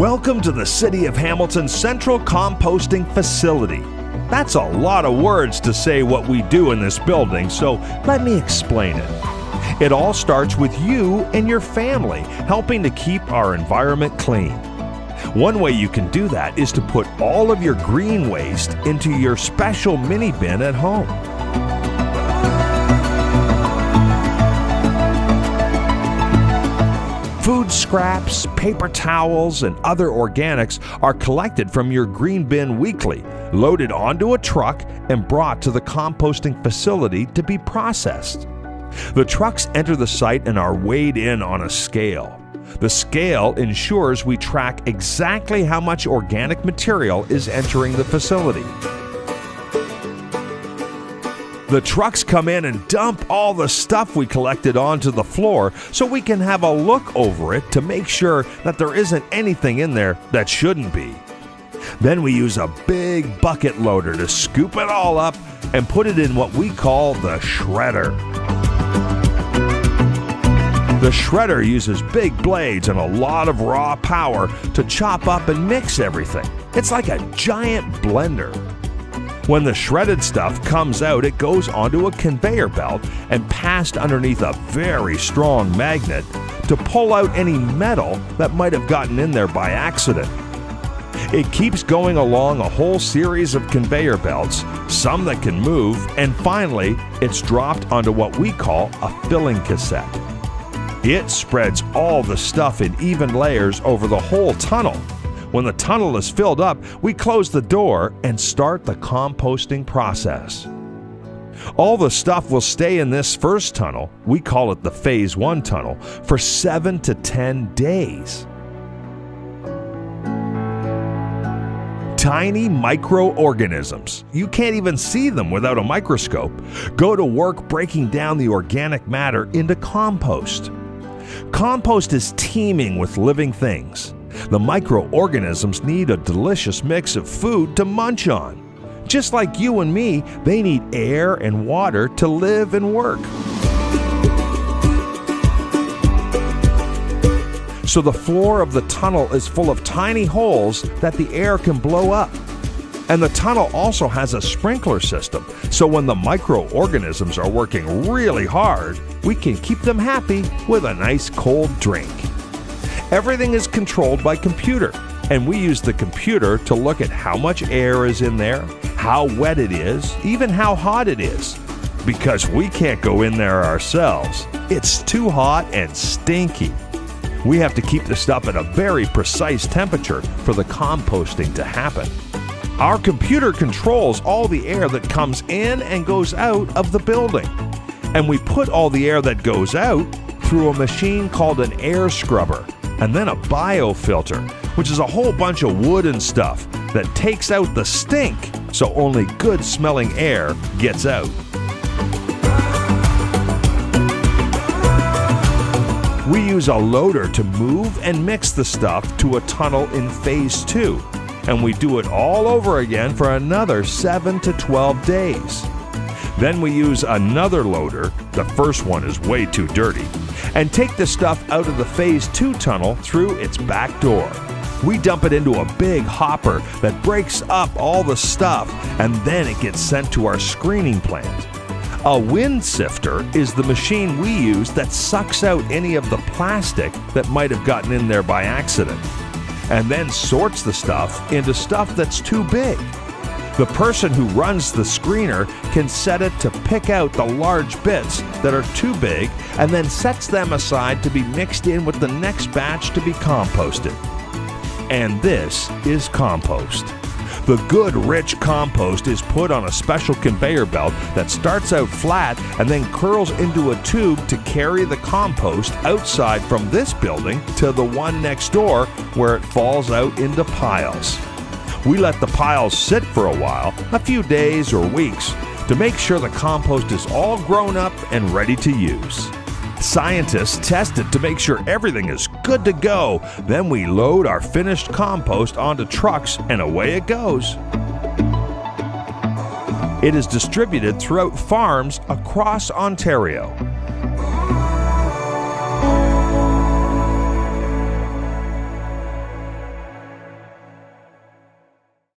Welcome to the City of Hamilton's Central Composting Facility. That's a lot of words to say what we do in this building, so let me explain it. It all starts with you and your family helping to keep our environment clean. One way you can do that is to put all of your green waste into your special mini bin at home. Food scraps, paper towels, and other organics are collected from your green bin weekly, loaded onto a truck, and brought to the composting facility to be processed. The trucks enter the site and are weighed in on a scale. The scale ensures we track exactly how much organic material is entering the facility. The trucks come in and dump all the stuff we collected onto the floor so we can have a look over it to make sure that there isn't anything in there that shouldn't be. Then we use a big bucket loader to scoop it all up and put it in what we call the shredder. The shredder uses big blades and a lot of raw power to chop up and mix everything. It's like a giant blender. When the shredded stuff comes out, it goes onto a conveyor belt and passed underneath a very strong magnet to pull out any metal that might have gotten in there by accident. It keeps going along a whole series of conveyor belts, some that can move, and finally, it's dropped onto what we call a filling cassette. It spreads all the stuff in even layers over the whole tunnel. When the tunnel is filled up, we close the door and start the composting process. All the stuff will stay in this first tunnel, we call it the Phase 1 tunnel, for 7 to 10 days. Tiny microorganisms, you can't even see them without a microscope, go to work breaking down the organic matter into compost. Compost is teeming with living things. The microorganisms need a delicious mix of food to munch on. Just like you and me, they need air and water to live and work. So the floor of the tunnel is full of tiny holes that the air can blow up. And the tunnel also has a sprinkler system, so when the microorganisms are working really hard, we can keep them happy with a nice cold drink. Everything is controlled by computer, and we use the computer to look at how much air is in there, how wet it is, even how hot it is. Because we can't go in there ourselves. It's too hot and stinky. We have to keep the stuff at a very precise temperature for the composting to happen. Our computer controls all the air that comes in and goes out of the building. And we put all the air that goes out through a machine called an air scrubber, and then a biofilter, which is a whole bunch of wood and stuff that takes out the stink, so only good-smelling air gets out. We use a loader to move and mix the stuff to a tunnel in Phase 2, and we do it all over again for another 7 to 12 days. Then we use another loader, the first one is way too dirty, and take the stuff out of the Phase 2 tunnel through its back door. We dump it into a big hopper that breaks up all the stuff, and then it gets sent to our screening plant. A wind sifter is the machine we use that sucks out any of the plastic that might have gotten in there by accident, and then sorts the stuff into stuff that's too big. The person who runs the screener can set it to pick out the large bits that are too big and then sets them aside to be mixed in with the next batch to be composted. And this is compost. The good, rich compost is put on a special conveyor belt that starts out flat and then curls into a tube to carry the compost outside from this building to the one next door where it falls out into piles. We let the piles sit for a while, a few days or weeks, to make sure the compost is all grown up and ready to use. Scientists test it to make sure everything is good to go. Then we load our finished compost onto trucks and away it goes. It is distributed throughout farms across Ontario.